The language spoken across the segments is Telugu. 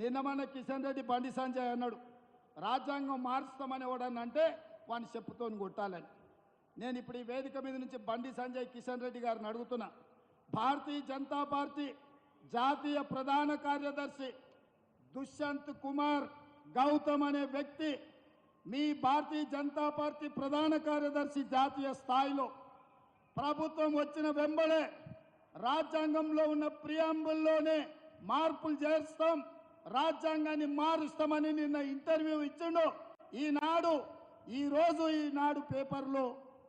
నిన్న మన కిషన్ రెడ్డి బండి సంజయ్ అన్నాడు రాజ్యాంగం మారుస్తామని ఎవడన్నా అంటే వాని చెప్పుతోని కొట్టాలని. నేను ఇప్పుడు ఈ వేదిక మీద నుంచి బండి సంజయ్ కిషన్ రెడ్డి గారిని అడుగుతున్నా. భారతీయ జనతా పార్టీ జాతీయ ప్రధాన కార్యదర్శి దుష్యంత్ కుమార్ గౌతమ్ అనే వ్యక్తి మీ భారతీయ జనతా పార్టీ ప్రధాన కార్యదర్శి జాతీయ స్థాయిలో ప్రభుత్వం వచ్చిన వెంబడే రాజ్యాంగంలో ఉన్న ప్రియాంబుల్లోనే మార్పులు చేస్తాం, రాజ్యాంగాన్ని మారుస్తామని నిన్న ఇంటర్వ్యూ ఇచ్చిండు. ఈనాడు పేపర్లో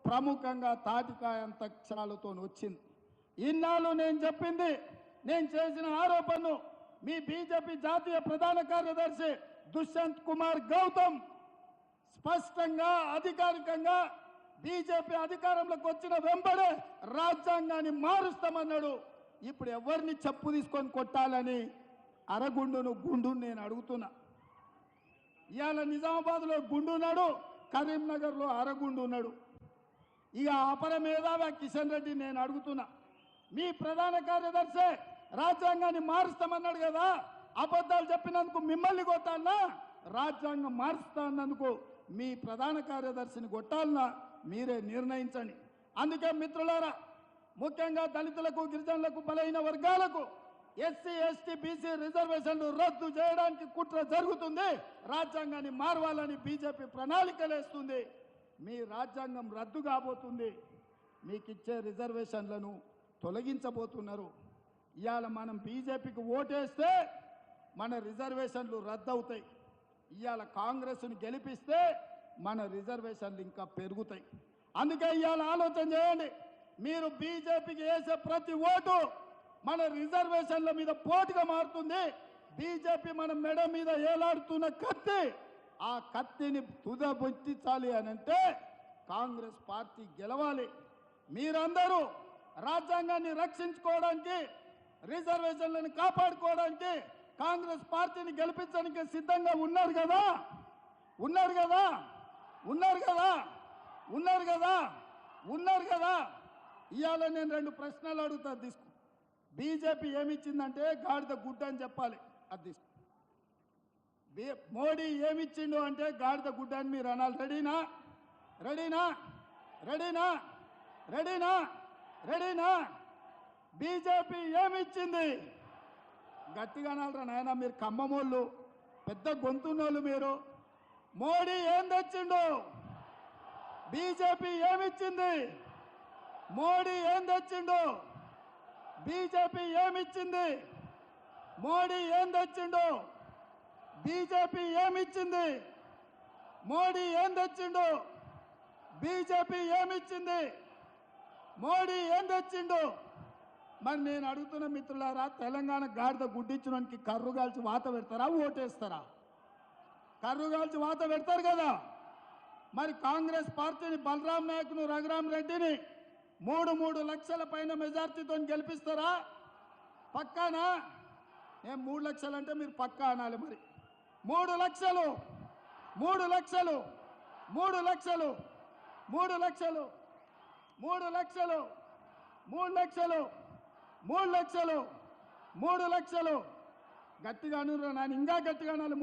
ప్రముఖంగా తాటికాయంత అక్షరాలతో వచ్చింది. ఇన్నాళ్ళు నేను చెప్పింది, నేను చేసిన ఆరోపణను మీ బీజేపీ జాతీయ ప్రధాన కార్యదర్శి దుష్యంత్ కుమార్ గౌతమ్ స్పష్టంగా అధికారికంగా బీజేపీ అధికారంలోకి వచ్చిన వెంబడే రాజ్యాంగాన్ని మారుస్తామన్నాడు. ఇప్పుడు ఎవరిని చెప్పు తీసుకొని కొట్టాలని గుండు నేను అడుగుతున్నా. ఇవాళ నిజామాబాద్లో గుండు ఉన్నాడు, కరీంనగర్లో అరగుండు ఉన్నాడు. ఇక అపర మేధావి కిషన్ రెడ్డి నేను అడుగుతున్నా, మీ ప్రధాన కార్యదర్శి రాజ్యాంగాన్ని మారుస్తామన్నాడు కదా, అబద్ధాలు చెప్పినందుకు మిమ్మల్ని కొట్టాలనా, రాజ్యాంగం మారుస్తా అన్నందుకు మీ ప్రధాన కార్యదర్శిని కొట్టాలనా మీరే నిర్ణయించండి. అందుకే మిత్రులారా, ముఖ్యంగా దళితులకు, గిరిజనులకు, బలహీన వర్గాలకు ఎస్సీ ఎస్టీ బీసీ రిజర్వేషన్లు రద్దు చేయడానికి కుట్ర జరుగుతుంది. రాజ్యాంగాన్ని మారవాలని బీజేపీ ప్రణాళికలు వేస్తుంది. మీ రాజ్యాంగం రద్దు కాబోతుంది, మీకు ఇచ్చే రిజర్వేషన్లను తొలగించబోతున్నారు. ఇవాళ మనం బీజేపీకి ఓటేస్తే మన రిజర్వేషన్లు రద్దు అవుతాయి. ఇవాళ కాంగ్రెస్ను గెలిపిస్తే మన రిజర్వేషన్లు ఇంకా పెరుగుతాయి. అందుకే ఇవాళ ఆలోచన చేయండి, మీరు బీజేపీకి వేసే ప్రతి ఓటు మన రిజర్వేషన్ల మీద పోటుగా మారుతుంది. బీజేపీ మన మెడ మీద ఏలాడుతున్న కత్తి, ఆ కత్తిని తుదబుట్టించాలి అని అంటే కాంగ్రెస్ పార్టీ గెలవాలి. మీరందరూ రాజ్యాంగాన్ని రక్షించుకోవడానికి, రిజర్వేషన్లను కాపాడుకోవడానికి కాంగ్రెస్ పార్టీని గెలిపించడానికి సిద్ధంగా ఉన్నారు కదా, ఉన్నారు కదా, ఉన్నారు కదా, ఉన్నారు కదా, ఉన్నారు కదా. ఇవాళ నేను రెండు ప్రశ్నలు అడుగుతా, తీసుకో. బీజేపీ ఏమిచ్చిందంటే గాడిద గుడ్డ అని చెప్పాలి, అది తీసుకో. మోడీ ఏమిచ్చిండు అంటే గాడిద గుడ్డ అని మీరు అనాలి. రెడీనా? రెడీనా? రెడీనా? రెడీనా? రెడీనా? బీజేపీ ఏమిచ్చింది? గట్టిగా అనాలరా నాయన, మీరు ఖమ్మమోళ్ళు, పెద్ద గొంతున్నోళ్ళు మీరు. మోడీ ఏం తెచ్చిండు? బీజేపీ ఏమిచ్చింది? మోడీ ఏం తెచ్చిండు? బీజేపీ ఏమిచ్చింది? మోడీ ఏం తెచ్చిండు? బీజేపీ ఏమిచ్చింది? మోడీ ఏం తెచ్చిండు? బీజేపీ ఏమిచ్చింది? మోడీ ఏం తెచ్చిండు? మరి నేను అడుగుతున్న మిత్రులారా, తెలంగాణ గాడిద గుడ్డించడానికి కర్రు కాల్చి వాత పెడతారా, ఓటేస్తారా? కర్రు కాల్చి వాత పెడతారు కదా. మరి కాంగ్రెస్ పార్టీని బలరాం నాయక్ను, రఘురాం రెడ్డిని 3 లక్షల పైన మెజార్టీతో గెలిపిస్తారా? పక్కానా? నేను 3 లక్షలు అంటే మీరు పక్కా అనాలి. మరి 3 లక్షలు, 3 లక్షలు, 3 లక్షలు, 3 లక్షలు, 3 లక్షలు, 3 లక్షలు, 3 లక్షలు, 3 లక్షలు. గట్టిగా అను, నేను ఇంకా గట్టిగా అనాలి.